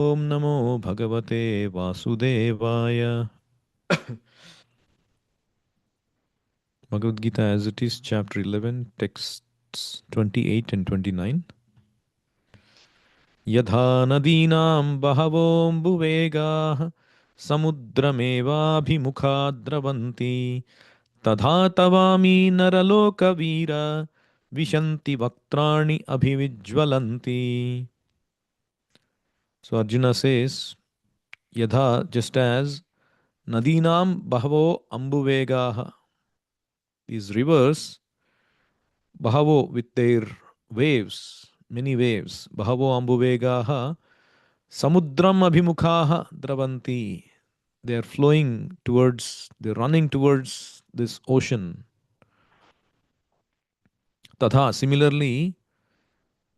Om Namo Bhagavate Vasudevaya. Bhagavad Gita as it is, chapter 11, texts 28 and 29. Yadha nadinam bahavombuvegaah samudramevabhimukha dravanti tadha tavami naralokavira vishanti vaktrani abhivijvalanti. So Arjuna says, Yadha, just as nadinam bahavo ambuvegaah, these rivers, bahavo with their waves, many waves, bahavo ambuvegaha, samudram abhimukhaha dravanti. They are flowing towards, they're running towards this ocean. Tadha, similarly,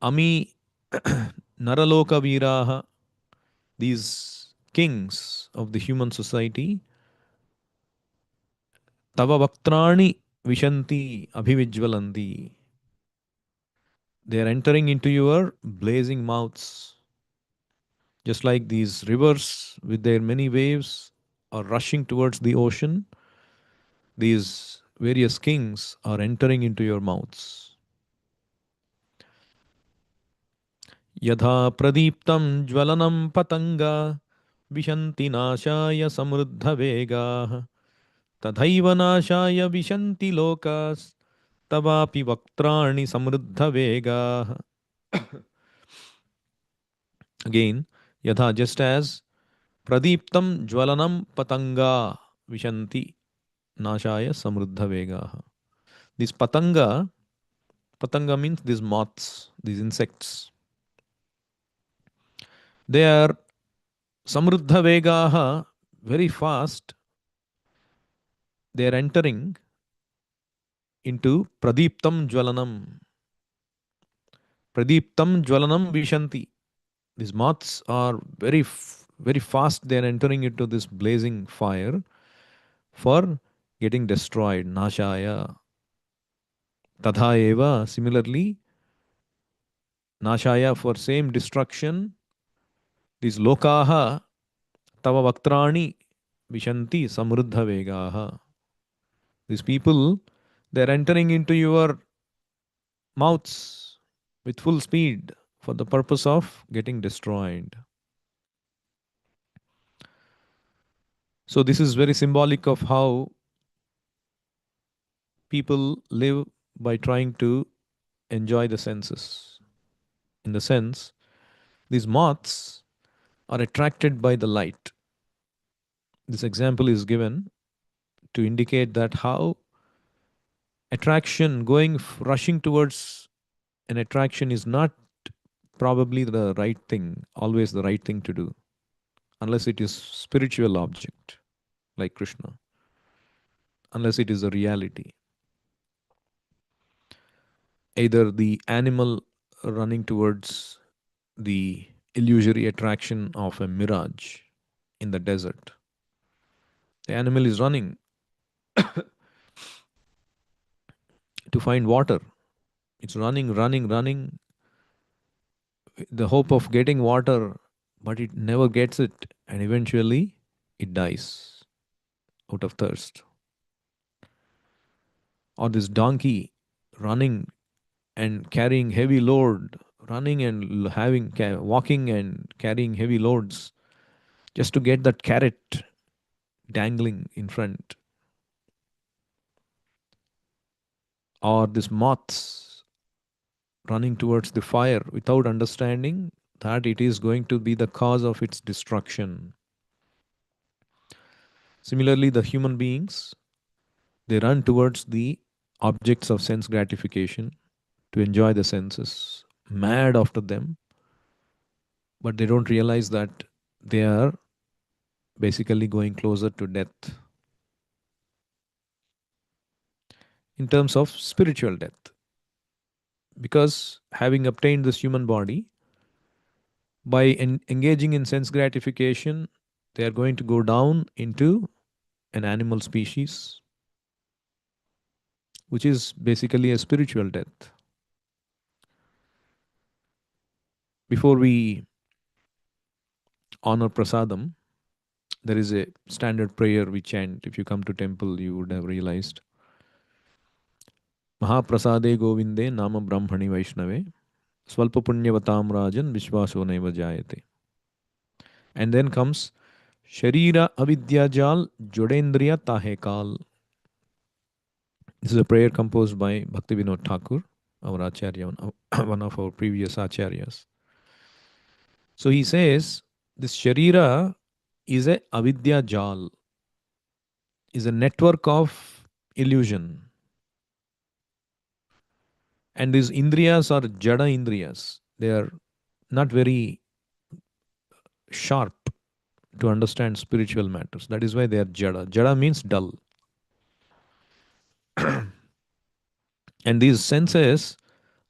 ami naraloka viraha, these kings of the human society, tava vaktrani vishanti abhivijvalanti. They are entering into your blazing mouths. Just like these rivers with their many waves are rushing towards the ocean, these various kings are entering into your mouths. Yadha pradiptam jvalanam patanga vishanti nashaya samruddha vega tadhaiva nashaya vishanti lokas tavapi vaktrani samruddha vega. Again, yadha, just as pradiptam jvalanam patanga vishanti nashaya samruddha vegaha. This patanga, patanga means these moths, these insects. They are samruddha vegaha, very fast. They are entering into pradiptam jvalanam. Pradiptam jvalanam vishanti. These moths are very fast. They are entering into this blazing fire for getting destroyed. Nashaya. Tadha eva. Similarly, nashaya for same destruction. These lokaha tava vaktrani vishanti samruddha vegaha. These people, they are entering into your mouths with full speed for the purpose of getting destroyed. So this is very symbolic of how people live by trying to enjoy the senses. In the sense, these moths are attracted by the light. This example is given to indicate that how attraction rushing towards an attraction is not probably the right thing, always the right thing to do, unless it is spiritual object like Krishna, unless it is a reality. Either the animal running towards the illusory attraction of a mirage in the desert. The animal is running to find water. It's running, running, running, the hope of getting water, but it never gets it, and eventually it dies out of thirst. Or this donkey running and carrying heavy load, running and walking and carrying heavy loads just to get that carrot dangling in front. Or this moths running towards the fire without understanding that it is going to be the cause of its destruction. Similarly, the human beings, they run towards the objects of sense gratification to enjoy the senses, mad after them, but they don't realize that they are basically going closer to death in terms of spiritual death. Because having obtained this human body, by engaging in sense gratification, they are going to go down into an animal species, which is basically a spiritual death. Before we honor prasadam, there is a standard prayer we chant. If you come to temple, you would have realized. Mahaprasade Govinde Nama Brahmani Vaishnave Swalpa Punyavatam Rajan Vishwaso Neva Jayate. And then comes Sharira Avidya Jal Jodendriya Tahekal. This is a prayer composed by Bhaktivinoda Thakur, our Acharya, one of our previous Acharyas. So he says this Sharira is a Avidya Jal, is a network of illusion. And these Indriyas are Jada Indriyas. They are not very sharp to understand spiritual matters. That is why they are Jada. Jada means dull. And these senses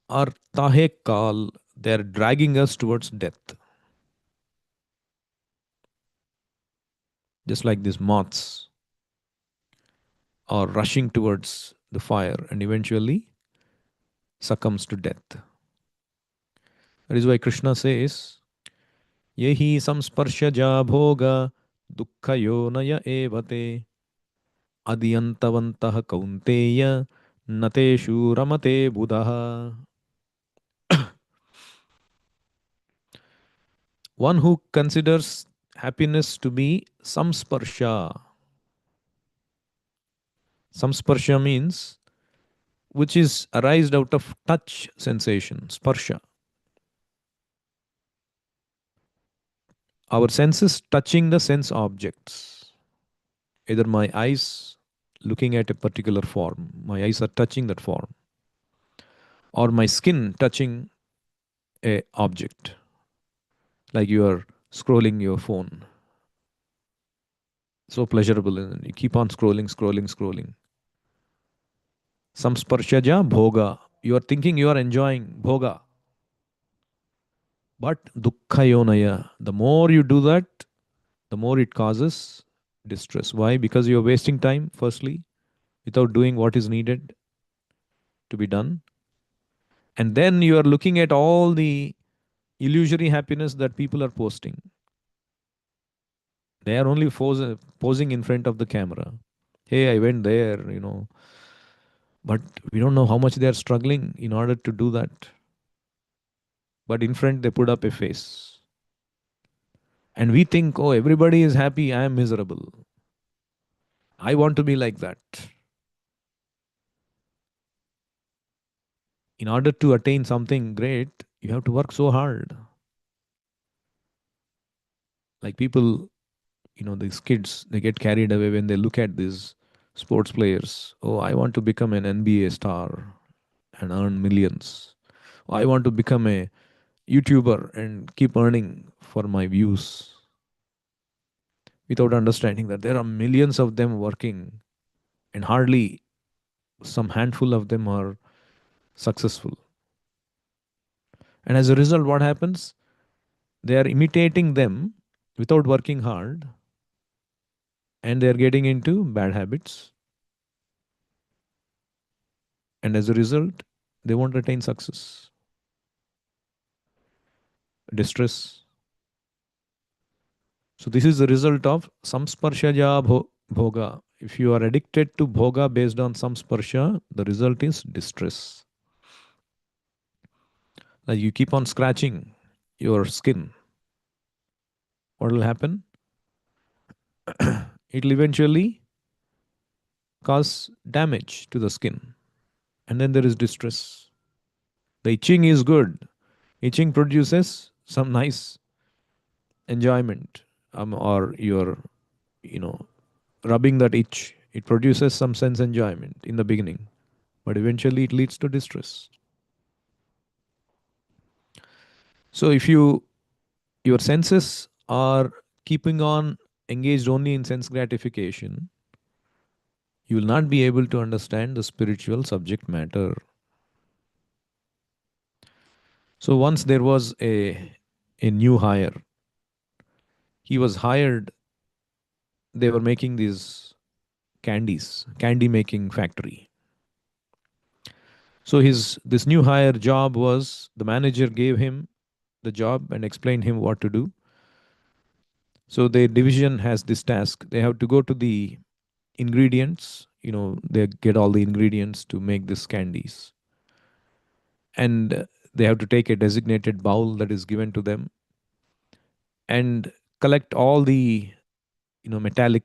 are Tahe Kal. They are dragging us towards death. Just like these moths are rushing towards the fire and eventually succumbs to death. That is why Krishna says, Yehi samsparshaja bhoga dukkhayo naya evate adiyantavantah kaunteya nateshu ramate buddha. One who considers happiness to be samsparsha. Samsparsha means which is arised out of touch sensation, sparsha. Our senses touching the sense objects. Either my eyes looking at a particular form, my eyes are touching that form, or my skin touching a object, like you are scrolling your phone. So pleasurable, and you keep on scrolling. Samsparshaja bhoga. You are thinking you are enjoying bhoga. But dukkha the more you do that, the more it causes distress. Why? Because you are wasting time, firstly, without doing what is needed to be done. And then you are looking at all the illusory happiness that people are posting. They are only posing in front of the camera. Hey, I went there. But we don't know how much they are struggling in order to do that. But in front, they put up a face. And we think, oh, everybody is happy, I am miserable. I want to be like that. In order to attain something great, you have to work so hard. Like people, these kids, they get carried away when they look at these sports players. Oh, I want to become an NBA star and earn millions. Oh, I want to become a YouTuber and keep earning for my views, without understanding that there are millions of them working and hardly some handful of them are successful. And as a result, what happens? They are imitating them without working hard, and they are getting into bad habits. And as a result, they won't attain success. Distress. So this is the result of samsparshaja bhoga. If you are addicted to bhoga based on samsparsha, the result is distress. Like you keep on scratching your skin. What will happen? It will eventually cause damage to the skin. And then there is distress. The itching is good. Itching produces some nice enjoyment. Or you're, you know, rubbing that itch. It produces some sense enjoyment in the beginning. But eventually it leads to distress. So if your senses are keeping on engaged only in sense gratification, you will not be able to understand the spiritual subject matter. So once there was a new hire. He was hired. They were making these candy making factory. So his this new hire job was, the manager gave him the job and explained him what to do. So their division has this task. They have to go to the ingredients, they get all the ingredients to make this candies. And they have to take a designated bowl that is given to them and collect all the, metallic,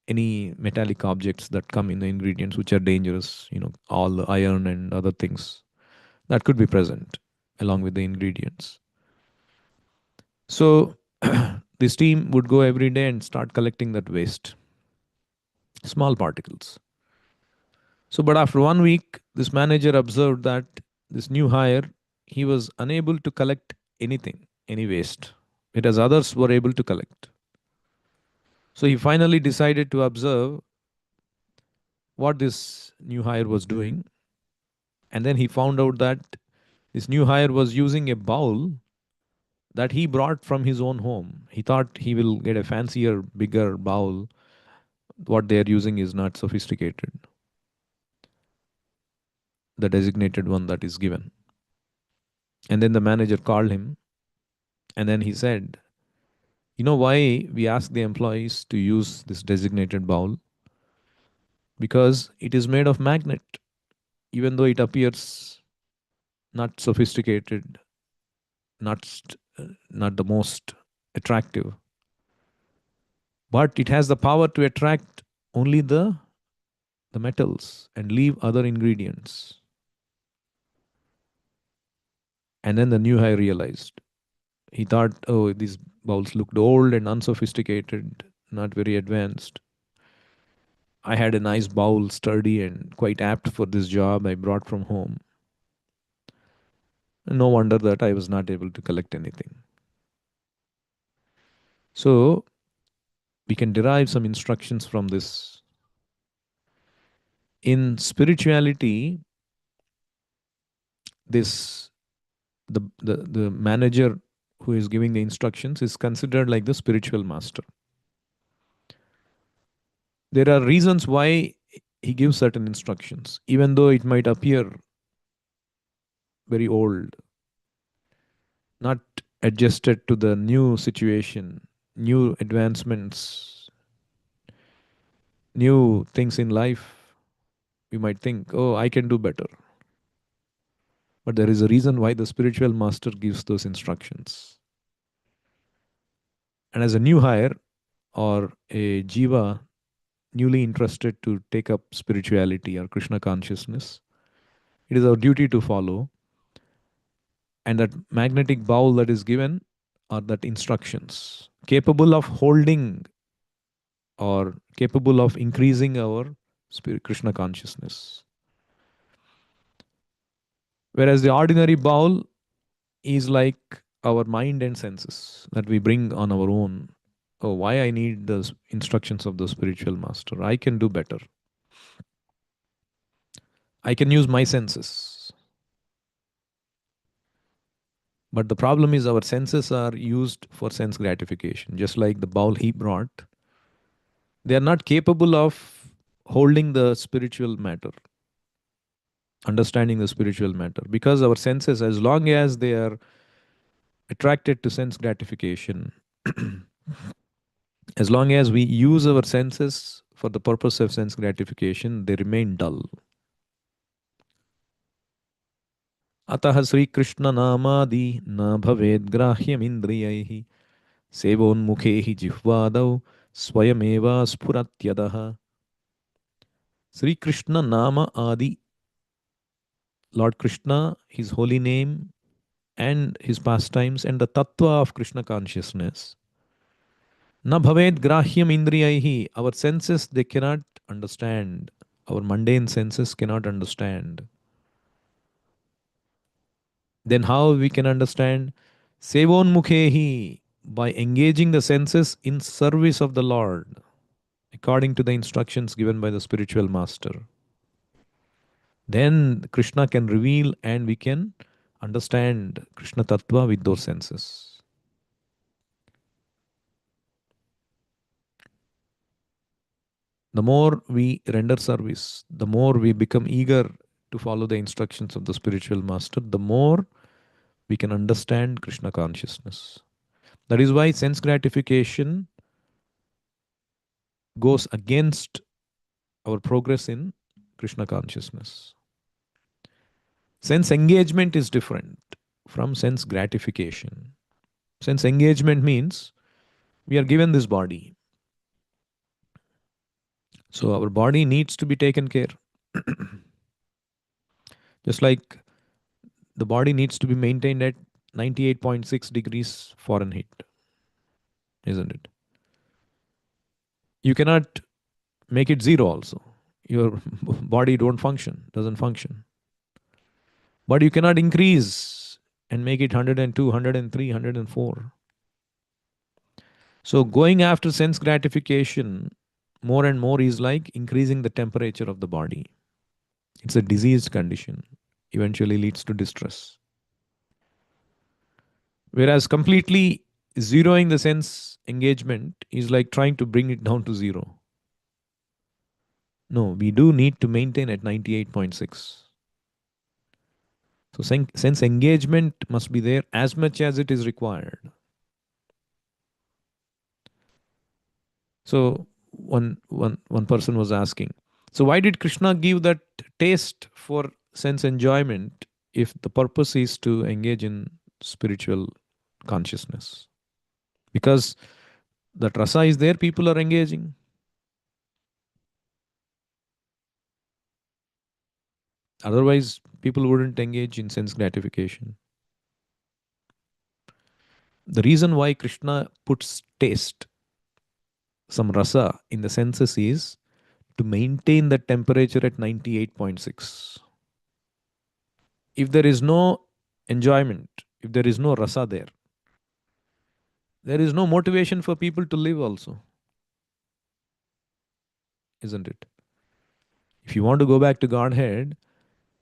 any metallic objects that come in the ingredients which are dangerous, all the iron and other things that could be present along with the ingredients. So this team would go every day and start collecting that waste, small particles. So, but after 1 week, this manager observed that this new hire, he was unable to collect anything, any waste, whereas others were able to collect. So he finally decided to observe what this new hire was doing. And then he found out that this new hire was using a bowl that he brought from his own home. He thought he will get a fancier, bigger bowl. What they are using is not sophisticated, the designated one that is given. And then the manager called him and then he said, "You know why we ask the employees to use this designated bowl? Because it is made of magnet, even though it appears not sophisticated, not the most attractive, but it has the power to attract only the metals and leave other ingredients." And then the new hire realized. He thought, oh, these bowls looked old and unsophisticated, not very advanced. I had a nice bowl, sturdy and quite apt for this job I brought from home. No wonder that I was not able to collect anything. So we can derive some instructions from this. In spirituality, this the manager who is giving the instructions is considered like the spiritual master. There are reasons why he gives certain instructions, even though it might appear very old, not adjusted to the new situation, new advancements, new things in life. We might think, oh, I can do better. But there is a reason why the spiritual master gives those instructions. And as a new hire or a jiva newly interested to take up spirituality or Krishna consciousness, it is our duty to follow. And that magnetic bowl that is given are that instructions capable of holding or capable of increasing our spirit Krishna consciousness. Whereas the ordinary bowl is like our mind and senses that we bring on our own. Oh, why I need the instructions of the spiritual master? I can do better. I can use my senses. But the problem is our senses are used for sense gratification, just like the bowl he brought. They are not capable of holding the spiritual matter, understanding the spiritual matter, because our senses, as long as they are attracted to sense gratification, as long as we use our senses for the purpose of sense gratification, they remain dull. अतः श्रीकृष्ण नामादि न भवेद् ग्राह्यमिन्द्रियैः सेवोन्मुखे हि जिह्वादौ स्वयमेव स्फुरत्यदः. Sri Krishna Nama Adi, Lord Krishna, his holy name and his pastimes and the tattva of Krishna consciousness. Na bhaved grahyam indriyaihi, our senses they cannot understand. Our mundane senses cannot understand. Then how we can understand? Sevon mukhehi, by engaging the senses in service of the Lord, according to the instructions given by the spiritual master. Then Krishna can reveal and we can understand Krishna Tattva with those senses. The more we render service, the more we become eager to follow the instructions of the spiritual master, the more we can understand Krishna consciousness. That is why sense gratification goes against our progress in Krishna consciousness. Sense engagement is different from sense gratification. Sense engagement means we are given this body. So our body needs to be taken care. Just like the body needs to be maintained at 98.6 degrees Fahrenheit, isn't it? You cannot make it zero also. Your body don't function, doesn't function. But you cannot increase and make it 102, 103, 104. So going after sense gratification more and more is like increasing the temperature of the body. It's a diseased condition, eventually leads to distress. Whereas completely zeroing the sense engagement is like trying to bring it down to zero. No, we do need to maintain at 98.6. So sense engagement must be there as much as it is required. So one person was asking, so why did Krishna give that taste for sense enjoyment if the purpose is to engage in spiritual consciousness? Because that rasa is there, people are engaging. Otherwise, people wouldn't engage in sense gratification. The reason why Krishna puts taste, some rasa in the senses is to maintain the temperature at 98.6. If there is no enjoyment, if there is no rasa there is no motivation for people to live also, isn't it? If you want to go back to Godhead,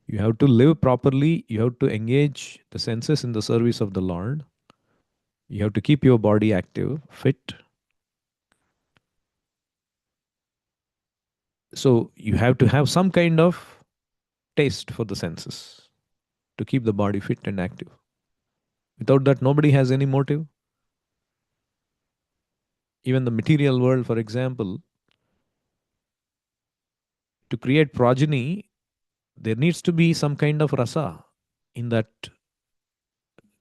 you have to live properly, you have to engage the senses in the service of the Lord, you have to keep your body active, fit. So you have to have some kind of taste for the senses to keep the body fit and active. Without that, nobody has any motive. Even the material world, for example, to create progeny, there needs to be some kind of rasa in that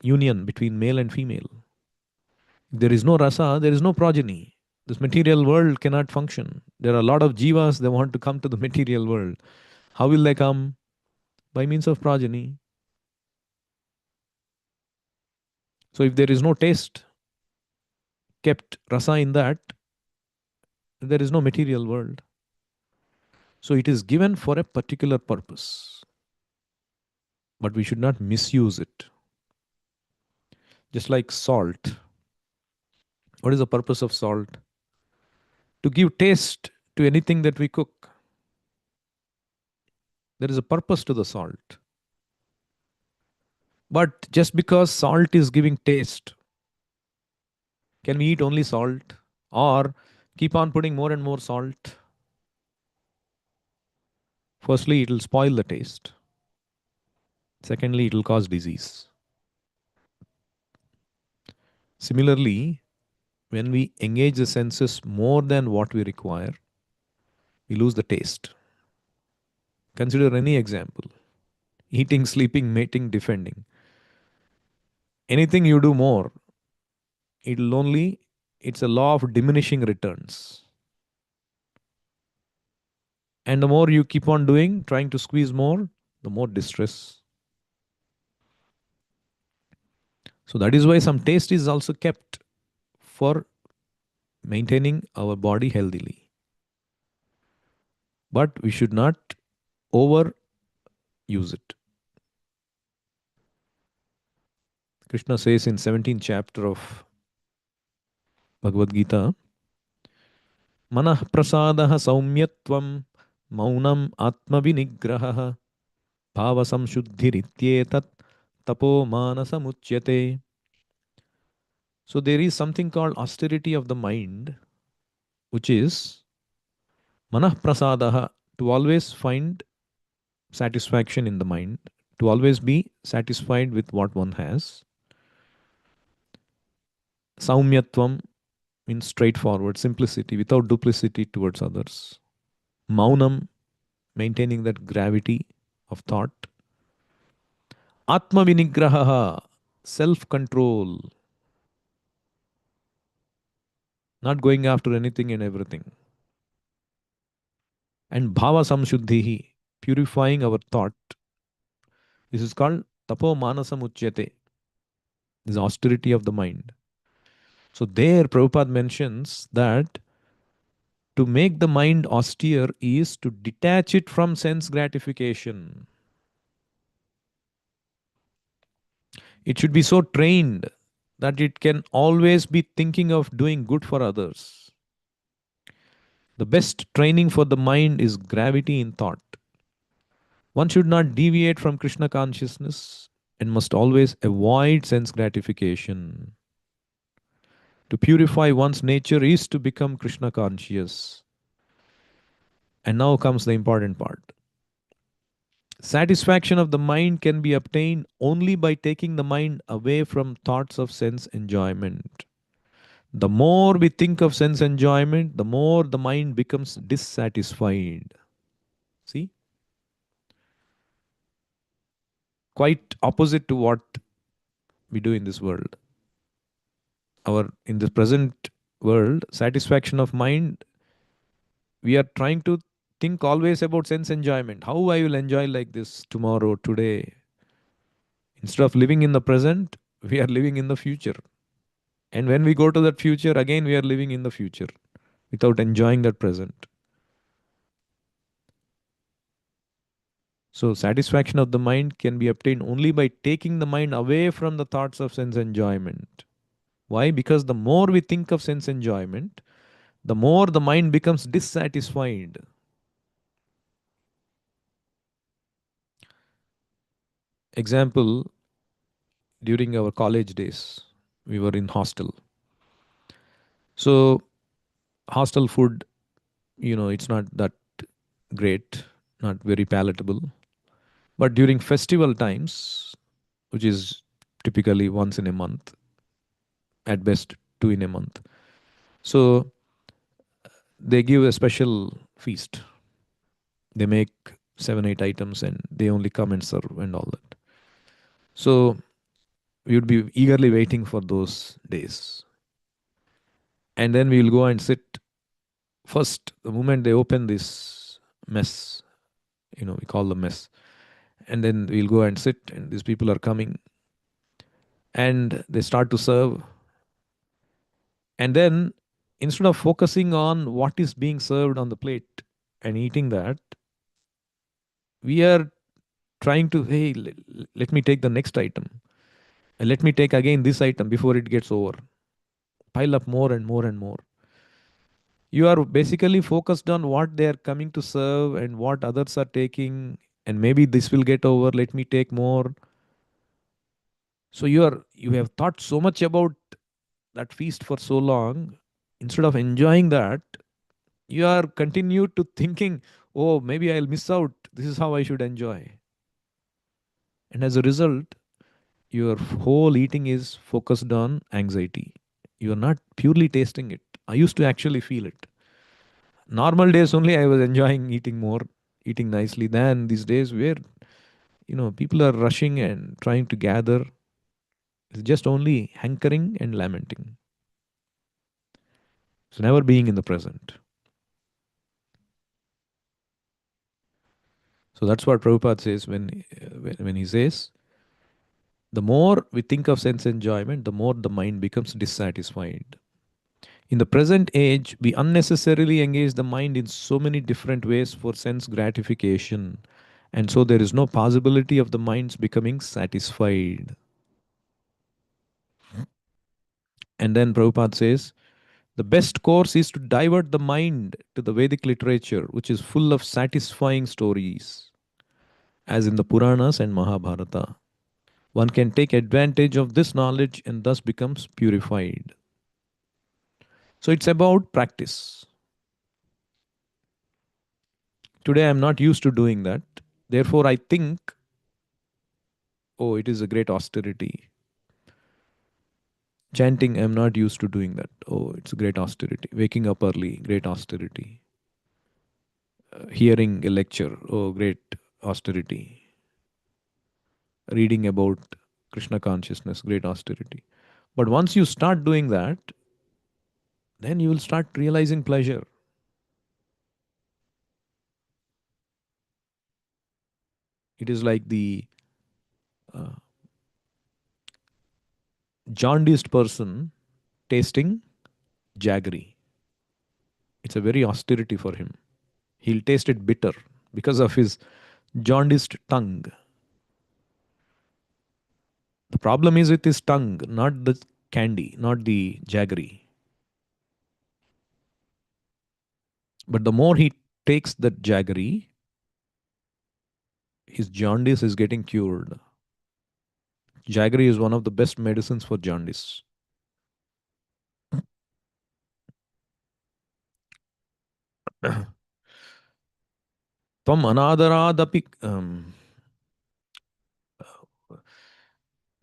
union between male and female. If there is no rasa, there is no progeny. This material world cannot function. There are a lot of jivas, they want to come to the material world. How will they come? By means of progeny. So if there is no taste kept rasa in that, there is no material world. So it is given for a particular purpose, but we should not misuse it. Just like salt. What is the purpose of salt? To give taste to anything that we cook. There is a purpose to the salt. But just because salt is giving taste, can we eat only salt? Or keep on putting more and more salt? Firstly, it will spoil the taste. Secondly, it will cause disease. Similarly, when we engage the senses more than what we require, we lose the taste. Consider any example: eating, sleeping, mating, defending. Anything you do more, it'll only, it's a law of diminishing returns. And the more you keep on doing, trying to squeeze more, the more distress. So that is why some taste is also kept for maintaining our body healthily. But we should not overuse it. Krishna says in 17th chapter of Bhagavad Gita, Manah prasadah saumyatvam maunam atma vinigrahah bhava samshuddhirityetat tapo manasamuchyate. So there is something called austerity of the mind, which is manah prasadaha, to always find satisfaction in the mind, to always be satisfied with what one has. Saumyatvam means straightforward, simplicity, without duplicity towards others. Maunam, maintaining that gravity of thought. Atma vinigraha, self control, not going after anything and everything. And bhava samshuddhihi, purifying our thought. This is called tapo manasam uchyate, this austerity of the mind. So there Prabhupada mentions that to make the mind austere is to detach it from sense gratification. It should be so trained that it can always be thinking of doing good for others. The best training for the mind is gravity in thought. One should not deviate from Krishna consciousness and must always avoid sense gratification. To purify one's nature is to become Krishna conscious. And now comes the important part. Satisfaction of the mind can be obtained only by taking the mind away from thoughts of sense enjoyment. The more we think of sense enjoyment, the more the mind becomes dissatisfied. See? Quite opposite to what we do in this world. Our in the present world, satisfaction of mind, we are trying to think always about sense enjoyment. How I will enjoy like this tomorrow, today. Instead of living in the present, we are living in the future. And when we go to that future, again we are living in the future without enjoying that present. So, satisfaction of the mind can be obtained only by taking the mind away from the thoughts of sense enjoyment. Why? Because the more we think of sense enjoyment, the more the mind becomes dissatisfied. Example, during our college days, we were in hostel. So, hostel food, it's not that great, not very palatable. But during festival times, which is typically once in a month, at best two in a month. So they give a special feast. They make 7, 8 items and they only come and serve and all that. So we would be eagerly waiting for those days. And then we will go and sit. First, the moment they open this mess, we call the mess. And then we'll go and sit, and these people are coming and they start to serve. And then instead of focusing on what is being served on the plate and eating that, we are trying to, hey, let me take the next item. And let me take again this item before it gets over. Pile up more and more and more. You are basically focused on what they are coming to serve and what others are taking. And maybe this will get over. Let me take more. So you have thought so much about that feast for so long. Instead of enjoying that, you are continued to thinking, oh, maybe I'll miss out. This is how I should enjoy. And as a result, your whole eating is focused on anxiety. You are not purely tasting it. I used to actually feel it. Normal days only I was enjoying eating more, eating nicely, than these days where, people are rushing and trying to gather. It's just only hankering and lamenting. It's never being in the present. So that's what Prabhupada says when he says, the more we think of sense enjoyment, the more the mind becomes dissatisfied. In the present age, we unnecessarily engage the mind in so many different ways for sense gratification. And so there is no possibility of the mind's becoming satisfied. And then Prabhupada says, the best course is to divert the mind to the Vedic literature, which is full of satisfying stories, as in the Puranas and Mahabharata. One can take advantage of this knowledge and thus becomes purified. So it's about practice. Today I'm not used to doing that. Therefore, I think, oh, it is a great austerity. Chanting, I'm not used to doing that. Oh, it's a great austerity. Waking up early, great austerity. Hearing a lecture, oh, great austerity. Reading about Krishna consciousness, great austerity. But once you start doing that, then you will start realizing pleasure. It is like the uh, jaundiced person tasting jaggery. It's a very austerity for him. He'll taste it bitter because of his jaundiced tongue. The problem is with his tongue, not the candy, not the jaggery. But the more he takes that jaggery, his jaundice is getting cured. Jaggery is one of the best medicines for jaundice. Tvam anadaraadapi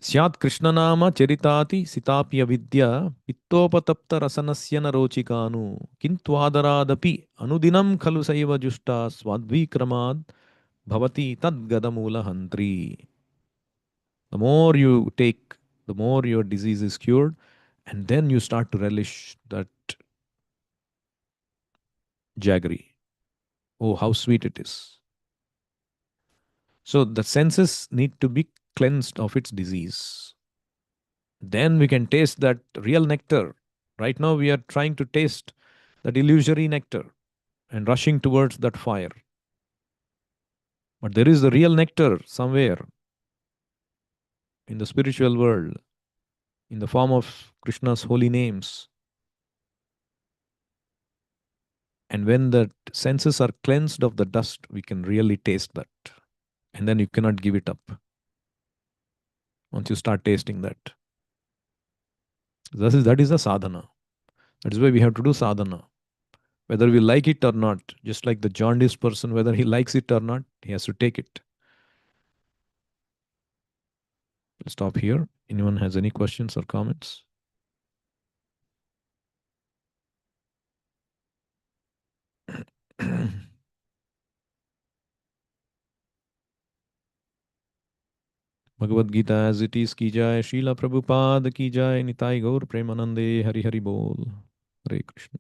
स्यात् कृष्णनाम चरिताति सितापि अविद्या पित्तोपतप्त रसनस्य न रोचिकानु किन्त्वादरादपि अनुदिनं खलु सैव जुष्टा स्वाद्वीक्रमाद् भवति तद्गदमूलहन्त्री. The more you take, the more your disease is cured, and then you start to relish that jaggery. Oh, how sweet it is. So the senses need to be cleansed of its disease. Then we can taste that real nectar. Right now, we are trying to taste that illusory nectar and rushing towards that fire. But there is the real nectar somewhere in the spiritual world in the form of Krishna's holy names. And when the senses are cleansed of the dust, we can really taste that. And then you cannot give it up once you start tasting that. That is the sadhana. That is why we have to do sadhana. Whether we like it or not, just like the jaundiced person, whether he likes it or not, he has to take it. We'll stop here. Anyone has any questions or comments? Bhagavad Gita as it is की जाए, शीला प्रभुपाद की जाए, निताई गौर प्रेमानंदे, हरि हरि बोल, हरे कृष्ण.